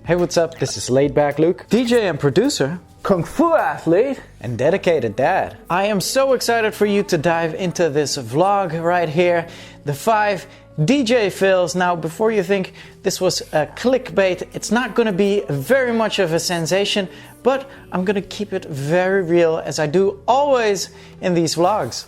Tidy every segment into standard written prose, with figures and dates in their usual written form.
Hey, what's up? This is Laidback Luke, DJ and producer, Kung Fu athlete, and dedicated dad. I am so excited for you to dive into this vlog right here, the 5 DJ fails. Now, before you think this was a clickbait, it's not going to be very much of a sensation, but I'm going to keep it very real as I do always in these vlogs.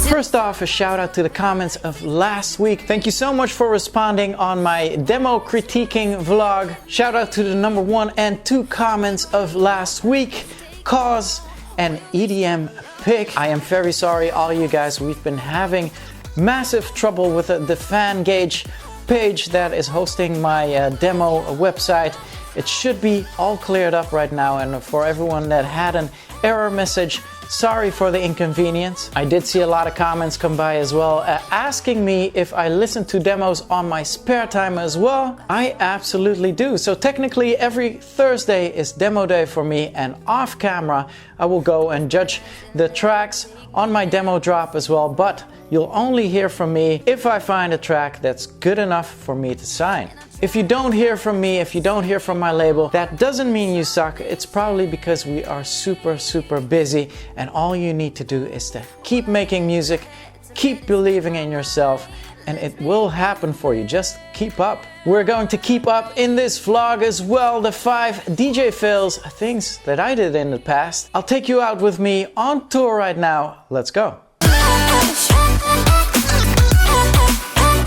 First off, a shout out to the comments of last week. Thank you so much for responding on my demo critiquing vlog. Shout out to the number 1 and 2 comments of last week, Cause and EDM Pick. I am very sorry, all you guys. We've been having massive trouble with the fan gauge page that is hosting my demo website. It should be all cleared up right now, and for everyone that had an error message, sorry for the inconvenience. I did see a lot of comments come by as well asking me if I listen to demos on my spare time as well. I absolutely do. So technically every Thursday is demo day for me, and off camera I will go and judge the tracks on my demo drop as well, but you'll only hear from me if I find a track that's good enough for me to sign. If you don't hear from me, if you don't hear from my label, that doesn't mean you suck. It's probably because we are super busy, and all you need to do is to keep making music, keep believing in yourself, and it will happen for you. Just keep up. We're going to keep up in this vlog as well, the 5 DJ fails, things that I did in the past. I'll take you out with me on tour right now. Let's go.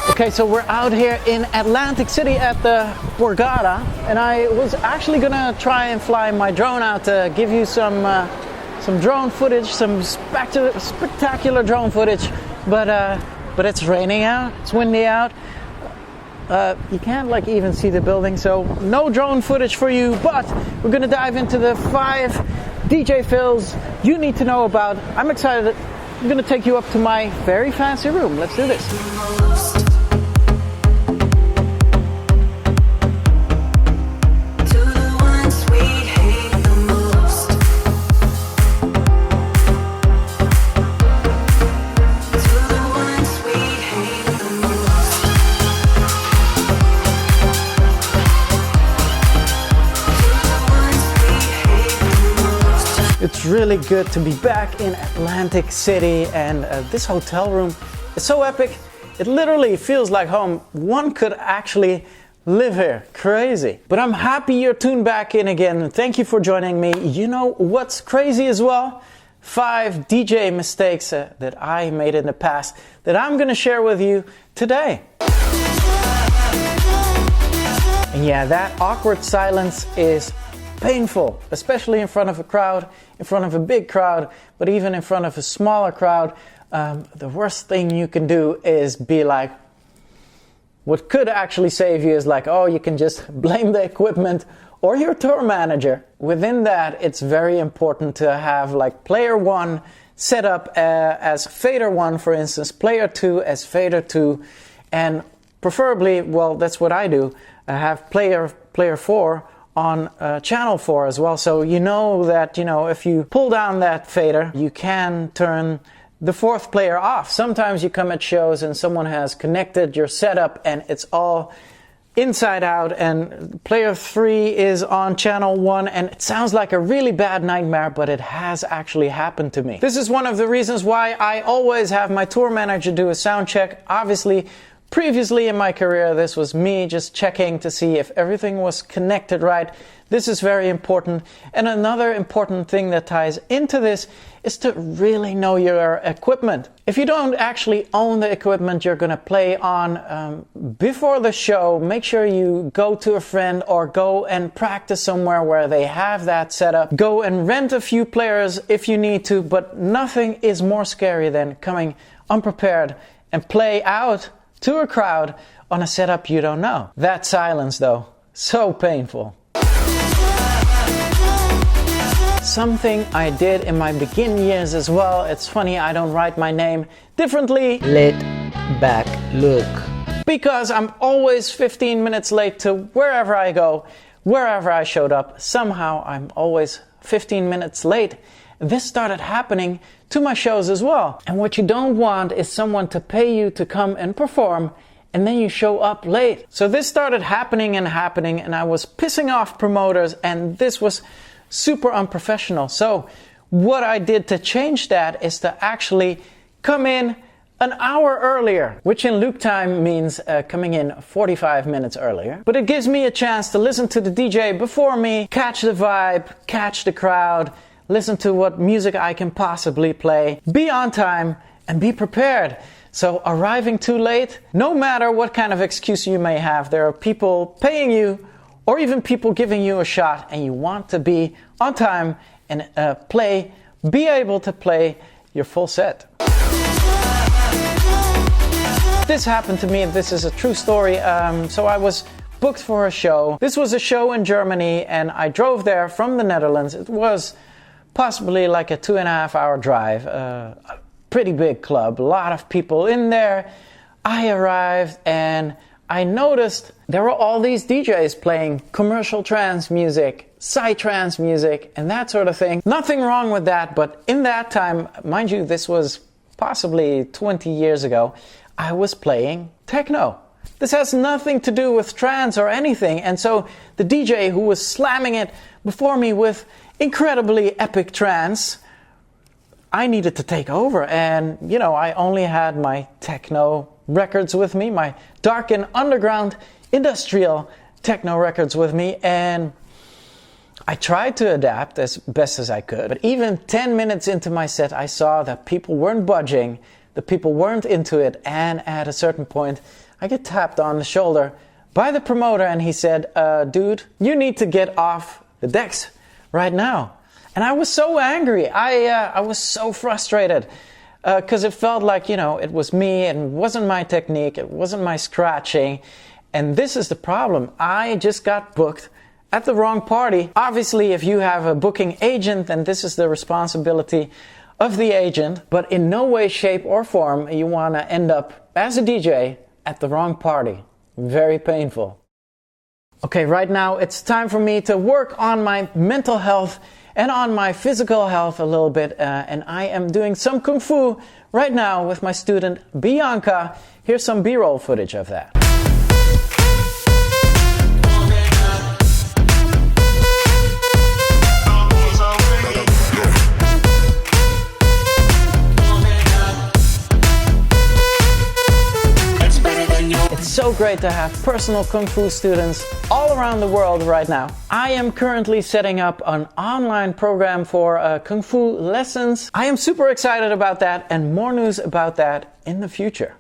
Okay, so we're out here in Atlantic City at the Borgata, and I was actually gonna try and fly my drone out to give you some drone footage, some spectacular drone footage, but it's raining out, it's windy out. You can't like even see the building, so no drone footage for you, but we're gonna dive into the 5 DJ fails you need to know about. I'm excited. I'm gonna take you up to my very fancy room. Let's do this. It's really good to be back in Atlantic City, and this hotel room is so epic. It literally feels like home. One could actually live here. Crazy. But I'm happy you're tuned back in again. Thank you for joining me. You know what's crazy as well? 5 DJ mistakes that I made in the past that I'm going to share with you today. And yeah, that awkward silence is painful, especially in front of a crowd, in front of a big crowd, but even in front of a smaller crowd. The worst thing you can do is be like, what could actually save you is like, oh, you can just blame the equipment or your tour manager. Within that, it's very important to have like player 1 set up as fader 1, for instance, player 2 as fader 2, and preferably, well, that's what I do, I have player 4 on channel 4 as well, so you know that, you know, if you pull down that fader, you can turn the 4th player off. Sometimes you come at shows and someone has connected your setup and it's all inside out, and player 3 is on channel 1, and it sounds like a really bad nightmare, but it has actually happened to me. This is one of the reasons why I always have my tour manager do a sound check. Obviously, previously in my career, this was me just checking to see if everything was connected right. This is very important. And another important thing that ties into this is to really know your equipment. If you don't actually own the equipment you're going to play on before the show, make sure you go to a friend or go and practice somewhere where they have that set up. Go and rent a few players if you need to, but nothing is more scary than coming unprepared and play out to a crowd on a setup you don't know. That silence though, so painful. Something I did in my begin years as well. It's funny I don't write my name differently. Laidback Luke. Because I'm always 15 minutes late to wherever I go, wherever I showed up. Somehow I'm always 15 minutes late. This started happening to my shows as well. And what you don't want is someone to pay you to come and perform and then you show up late. So this started happening, and I was pissing off promoters, and this was super unprofessional. So what I did to change that is to actually come in an hour earlier, which in Luke time means coming in 45 minutes earlier. But it gives me a chance to listen to the DJ before me, catch the vibe, catch the crowd, listen to what music I can possibly play, be on time, and be prepared. So arriving too late, no matter what kind of excuse you may have, there are people paying you or even people giving you a shot, and you want to be on time and be able to play your full set. This happened to me, this is a true story. So I was booked for a show. This was a show in Germany, and I drove there from the Netherlands. It was possibly like a 2.5 hour drive. A pretty big club, a lot of people in there. I arrived and I noticed there were all these DJs playing commercial trance music, psytrance music, and that sort of thing. Nothing wrong with that, but in that time, mind you, this was possibly 20 years ago, I was playing techno. This has nothing to do with trance or anything, and so the DJ who was slamming it before me with incredibly epic trance, I needed to take over, and I only had my techno records with me, my dark and underground industrial techno records with me, and I tried to adapt as best as I could. But even 10 minutes into my set, I saw that people weren't budging, the people weren't into it, and at a certain point, I get tapped on the shoulder by the promoter, and he said, dude, you need to get off the decks right now. And I was so angry, I was so frustrated, because it felt like, it was me, and it wasn't my technique, it wasn't my scratching, and this is the problem. I just got booked at the wrong party. Obviously, if you have a booking agent, then this is the responsibility of the agent, but in no way, shape, or form you want to end up as a DJ at the wrong party. Very painful. Okay, right now it's time for me to work on my mental health and on my physical health a little bit, and I am doing some Kung Fu right now with my student Bianca. Here's some B-roll footage of that. So great to have personal Kung Fu students all around the world right now. I am currently setting up an online program for Kung Fu lessons. I am super excited about that, and more news about that in the future.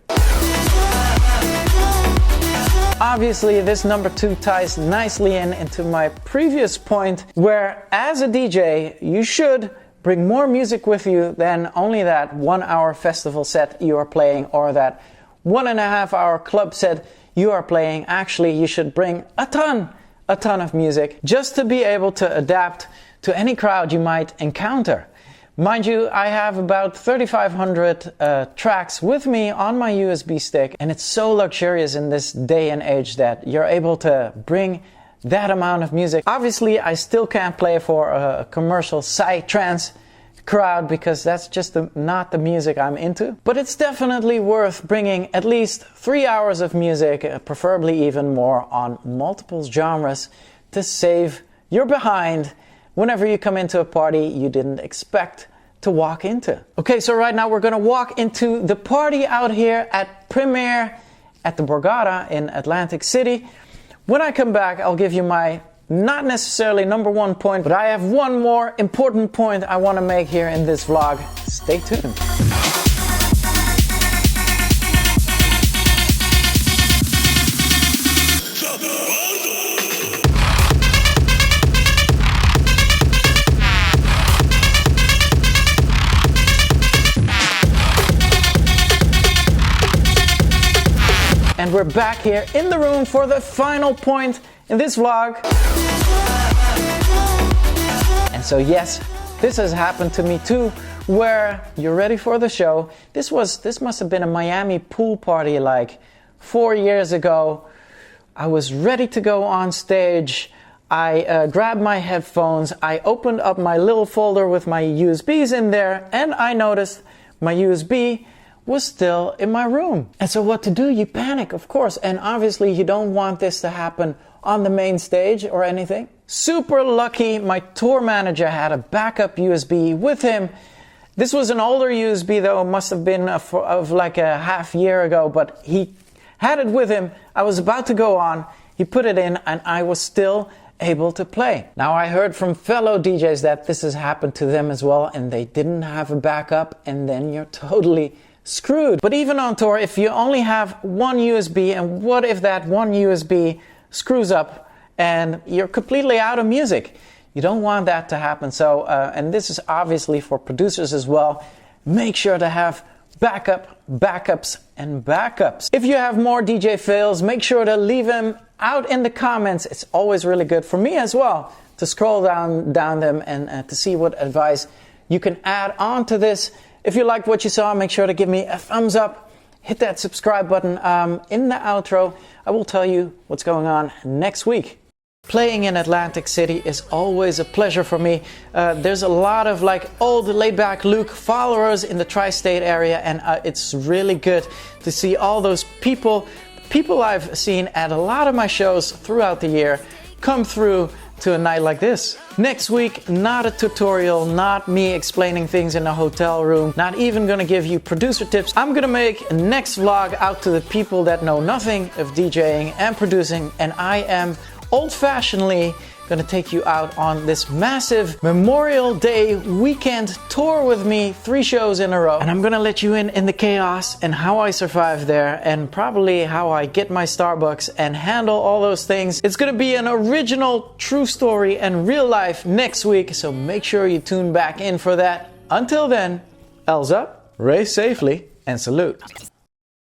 Obviously, this number 2 ties nicely into my previous point, where as a DJ, you should bring more music with you than only that 1 hour festival set you are playing, or that 1.5 hour club set you are playing. Actually, you should bring a ton of music just to be able to adapt to any crowd you might encounter. Mind you, I have about 3,500 tracks with me on my USB stick, and it's so luxurious in this day and age that you're able to bring that amount of music. Obviously, I still can't play for a commercial psytrance crowd because that's just not the music I'm into. But it's definitely worth bringing at least 3 hours of music, preferably even more, on multiple genres to save your behind whenever you come into a party you didn't expect to walk into. Okay, so right now we're going to walk into the party out here at Premier at the Borgata in Atlantic City. When I come back, I'll give you my not necessarily number 1 point, but I have one more important point I want to make here in this vlog. Stay tuned. And we're back here in the room for the final point in this vlog. And so yes, this has happened to me too, where you're ready for the show. This must have been a Miami pool party like 4 years ago. I was ready to go on stage. I grabbed my headphones. I opened up my little folder with my USBs in there, and I noticed my USB was still in my room. And so what to do? You panic, of course. And obviously you don't want this to happen on the main stage or anything. Super lucky, my tour manager had a backup USB with him. This was an older USB though, must have been of like a half year ago, but he had it with him. I was about to go on, he put it in, and I was still able to play. Now I heard from fellow DJs that this has happened to them as well, and they didn't have a backup, and then you're totally screwed. But even on tour, if you only have one USB, and what if that one USB screws up and you're completely out of music? You don't want that to happen. So, and this is obviously for producers as well. Make sure to have backups, and backups. If you have more DJ fails, make sure to leave them out in the comments. It's always really good for me as well to scroll down them and to see what advice you can add on to this. If you liked what you saw, make sure to give me a thumbs up. Hit that subscribe button. In the outro, I will tell you what's going on next week. Playing in Atlantic City is always a pleasure for me. There's a lot of like old Laidback Luke followers in the tri-state area, and it's really good to see all those people I've seen at a lot of my shows throughout the year come through to a night like this. Next week, not a tutorial, not me explaining things in a hotel room, not even gonna give you producer tips. I'm gonna make a next vlog out to the people that know nothing of DJing and producing, and I am old-fashionedly gonna take you out on this massive Memorial Day weekend tour with me, 3 shows in a row. And I'm gonna let you in the chaos and how I survive there, and probably how I get my Starbucks and handle all those things. It's gonna be an original, true story and real life next week, so make sure you tune back in for that. Until then, L's up, race safely, and salute.